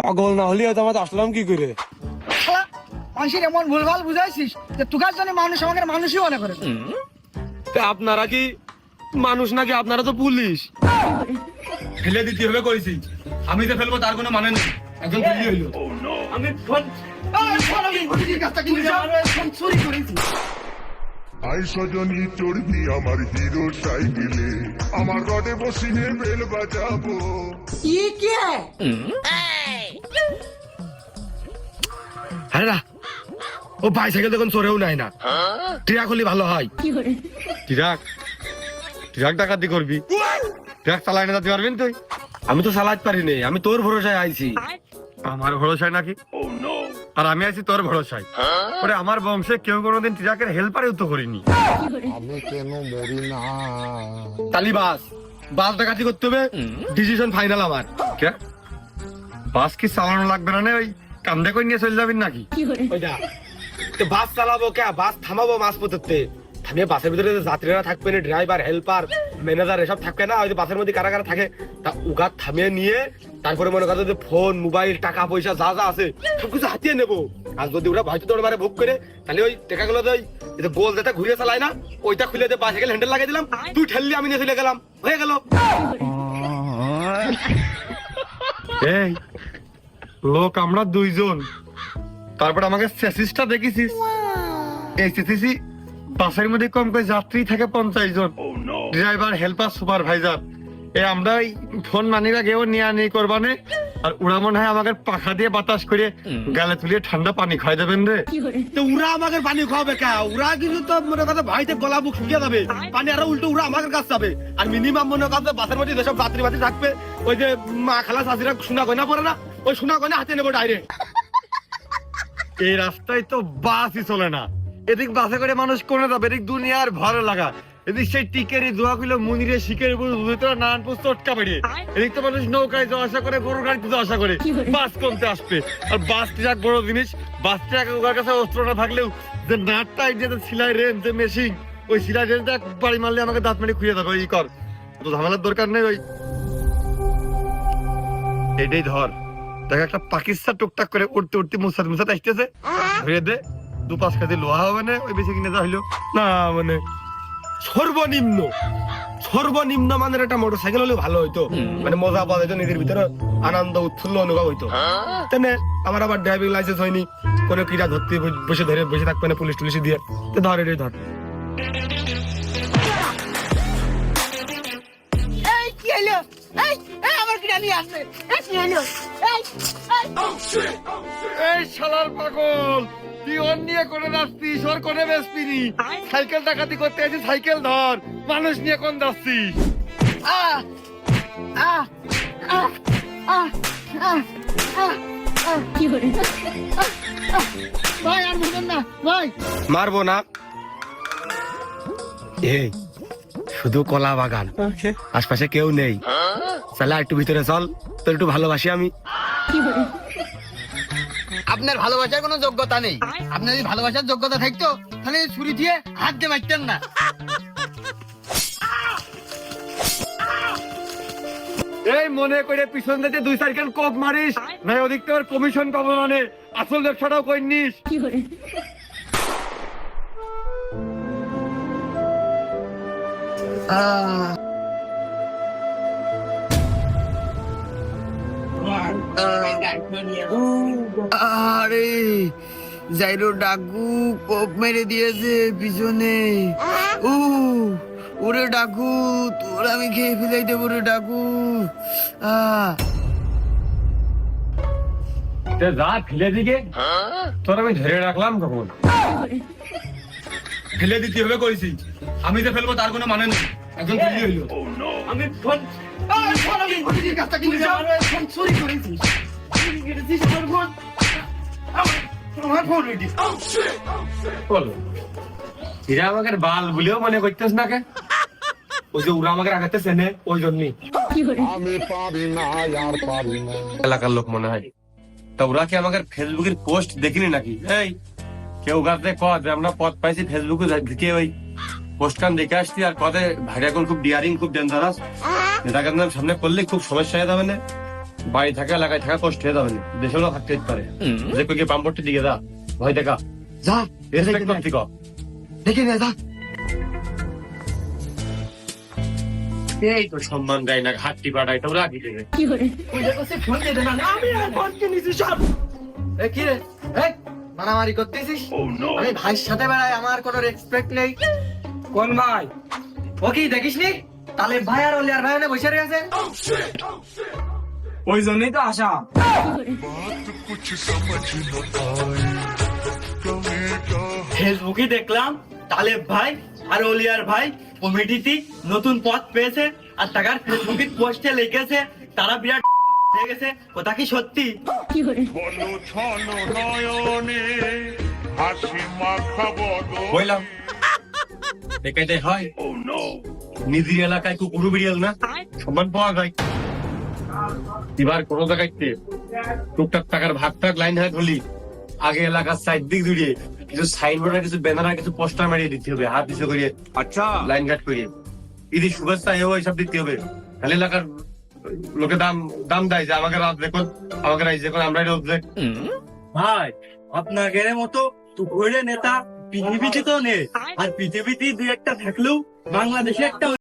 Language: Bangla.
পাগল না হলে হয়তো আমার আসলাম কি করে? মানুষের এমন ভুলভাল বুঝাইছিস যে তুকার জন্য মানুষ আমাদের মানুষই মনে করে। তা আপনারা কি মানুষ নাকি? আপনারা তো পুলিশ। ফেলে দিতে হবে কইছি, আমি যে ফেলবো তার কোনো মানে নেই, একজন ফেলি হইলো। আমি ফোন চুরি করেছি। আই সজনী চড়বি আমার হিরো সাইকেলে, আমার রডে বসিনে বেল বাজাবো। হ্যাঁ না, ও বাইসাইকেল দেখুন চড়েও নাই না, ট্রাক হলে ভালো হয়। ট্রাক ট্রাক ডাকাতি করবি? ট্রাক চালাই না যেতে পারবেন তুই? আমি তো চালাতে পারিনি, আমি তোর ভরসায় আইছি। আমার ভরসায় নাকি? আর আমি আছি তোর ভরসায়। ওরে আমার বংশে কেউ কোনোদিন ট্রাকের হেল্পারেও তো করিনি। আমি কেন মরি না? তালি বাস বাস ডাকাতি করতে হবে, ডিসিশন ফাইনাল আমার। কে? বাস কি চালানো লাগবে না? ওই কান্দে করে নিয়ে চলে যাবেন নাকি? ওইটা তো বাস চালাবো কে? বাস থামাবো মাছ পথে, থামিয়ে বাসের ভিতরে যে যাত্রীরা থাকবে না, ড্রাইভার, হেল্পার, ম্যানেজার এসব থাকবে না, ওই যে বাসের মধ্যে কারা কারা থাকে, তা উগাত থামিয়ে নিয়ে তারপরে মনে করো যে ফোন, মোবাইল, টাকা পয়সা যা যা আছে সবকিছু হাতিয়ে নেবো। আর যদি ওরা ভয়তো দৌড় মারে বুক করে, তাহলে ওই টাকাগুলো যে গোল যেটা ঘুরে চালায় না, ওইটা খুলে দিয়ে বাইসাইকেল হ্যান্ডেল লাগিয়ে দিলাম, তুই ঠেললি আমি নিয়ে চলে গেলাম, হয়ে গেল। এই লোক আমরা দুইজন, তারপর আমাকে চেসিসটা দেখেছিস? এই চেসিসি বাসের মধ্যে কম করে যাত্রী থাকে 50 জন, ড্রাইভার, হেল্পার, সুপারভাইজার। আমরা ওই ফোন মানিরা গেও নিয়ে আনি করবানে, আর ওরা মনে হয় আমাকে পাখা দিয়ে বাতাস করে গালে তুলিয়ে ঠান্ডা পানি খাই দেবেন রে। তো ওরা আমাকে পানি খাওয়াবে কে? ওরা কিন্তু তো মনে কথা ভাইতে গলা বুক শুকিয়ে যাবে, পানি আরো উল্টো ওরা আমাদের কাছে যাবে। আর মিনিমাম মনে কথা বাসের মধ্যে যেসব যাত্রী বাতি থাকবে, ওই যে মা খালা চাষিরা সোনা গয়না পরে না, ওই সোনা গয়না হাতে নেবো ডাইরেক্ট। এই রাস্তায় তো বাসই চলে না। এদিক বাসে করে মানুষ কোনে যাবে? এদিক দুনিয়ার ভালো লাগা, এদিক সেই টিকেরি দোয়া খুলে মন্দিরে শিখের ভিতরে নারায়ণপুর চটকা বেরিয়ে, এদিক তো মানুষ নৌকায় যাওয়া আসা করে, গরুর গাড়িতে যাওয়া আসা করে, বাস কমতে আসবে। আর বাস ট্রাক বড় জিনিস, বাস ট্রাক ওর কাছে অস্ত্র না থাকলেও যে নাটটা যে সিলাই রেঞ্জ, যে মেশিন, ওই সিলাই রেঞ্জটা বাড়ি মারলে আমাকে দাঁত মেরে খুঁজে যাবে। ওই কর, তো ঝামেলার দরকার নেই। ওই এটাই ধর, দেখ একটা পাকিস্তান টুকটাক করে উঠতে উঠতে মুসাদ মুসাদ আসতেছে, ধরে দে, 2-5 কেজি লোহা হবে না, ওই বেশি কিনে যা হইলো না। মানে সর্বনিম্ন সর্বনিম্ন মানের একটা মোটর সাইকেল হলে ভালো হইতো, মানে মজা পাওয়া যেত, নিজের ভিতরে আনন্দ উৎফুল্ল অনুভব হইতো। তেনে আমার আবার ড্রাইভিং লাইসেন্স হয়নি, কোনো কিরা ধরতে বসে ধরে বসে থাকবে না পুলিশ টুলিশ দিয়ে, তো ধর এটাই ধর। এই কি হলো? এই আমার কি জানি আছে? এই কি হলো? এই এই শালার পাগল, তুই অন নিয়ে করে যাচ্ছিস, ওর করে বেসপিনি। সাইকেল ডাকাতি করতে আছিস, সাইকেল ধর, মানুষ নিয়ে কোন যাচ্ছিস? আহ আহ আহ আহ আহ আহ কি হলো? ভাই আর বুঝেন না ভাই। মারবো না। এই শুধু কলা বাগান, আশপাশে কেউ নেই, চল একটু ভিতরে চল, তোর একটু ভালোবাসি আমি। আপনার ভালোবাসার কোনো যোগ্যতা নেই। আপনার যদি ভালোবাসার যোগ্যতা থাকতো তাহলে ছুরি দিয়ে হাত দিয়ে মারতেন না। এই মনে করে পিছন দিতে 2 সাইকেল কোপ মারিস, নাই ওদিক তোর কমিশন পাবো মানে, আসল ব্যবসাটাও করিস। আরে জাইরো ডাকু কোপ মেরে দিয়েছে পিছনে। ওরে ডাকু, তোর আমি খেয়ে ফেলাই দেবো রে ডাকু। যা ফেলে দিকে, তোর আমি ধরে রাখলাম কখন? ফেলে দিতে হবে কইছি, আমি যে ফেলবো তার কোনো মানে নেই, একজন ফেলি হইলো। আমি ফোন চুরি করেছিস? আমার ফোন রেডি। বলো, এরা আমাকে বাল বলেও মনে করতেছ না কে? ওই যে ওরা আমাকে রাখাতে চেনে, ওই জন্যই। আমি পারি না আর পারি না। এলাকার লোক মনে হয়। তা ওরা কি আমাকে ফেসবুকের পোস্ট দেখিনি নাকি? এই কেউ গাছে কয় যে আমরা পথ পাইছি, ফেসবুকে ঢুকে ওই পোস্ট কান দেখে আসছি, আর কদে ভাইরা খুব ডিয়ারিং, খুব ডেঞ্জারাস, এটাকে সামনে করলে খুব সমস্যা হয়ে যাবে না। বাড়ি থাকা এলাকায় থাকা কষ্ট হয়ে যাবে না, দেশে হলেও থাকতে পারে। যে কই গিয়ে পাম্পটের দিকে যা, ভয় দেখা যা রেসপেক্ট করতে কর। দেখে নে যা। এই তো সম্মান দেয় না, হাতটি পাঠায় তো রাখি দেবে। ফোন দিয়ে দে না, আমি আর ফোন কে নিছি সব। এ কি রে, এই মারামারি করতেছিস? আমি ভাইয়ের সাথে বেড়াই, আমার কোনো রেসপেক্ট নেই। কোন ভাই? ও কি দেখিসনি? তালেব ভাই আর অলিয়ার ভাই না বসে রয়েছে। ওই জন্যই তো আসা। बात कुछ समझ न आए कमेगा ফেসবুকে দেখলাম তালেব ভাই আর অলিয়ার ভাই কমিটিতে নতুন পদ পেয়েছে, আর টাকার ফেসবুকে পোস্টে লিখেছে তারা বিরাট হয়ে গেছে। কথা কি সত্যি? বলো ছলো নয়নে হাসি মাখা বদন বললাম এটাই হয়। নিজের এলাকায় কুকুর বিড়াল না সম্মান পাওয়া যায়। এবার কোন জায়গায় টুকটাক টাকার ভাগ টাক লাইন হাত হলি আগে এলাকার সাইড দিক জুড়িয়ে কিছু সাইনবোর্ড আর কিছু ব্যানার আর কিছু পোস্টার মারিয়ে দিতে হবে, হাত দিতে করিয়ে। আচ্ছা, লাইন ঘাট করিয়ে ঈদের শুভেচ্ছা এইসব দিতে হবে। তাহলে এলাকার লোকে দাম দাম দেয় যে আমাকে রাত দেখুন, আমাকে রাইজ দেখুন, আমরা রোজ দেখ। ভাই আপনাদের মতো টুকুরে নেতা পৃথিবীতে তো নেই, আর পৃথিবীতে দুই একটা থাকলেও বাংলাদেশে একটা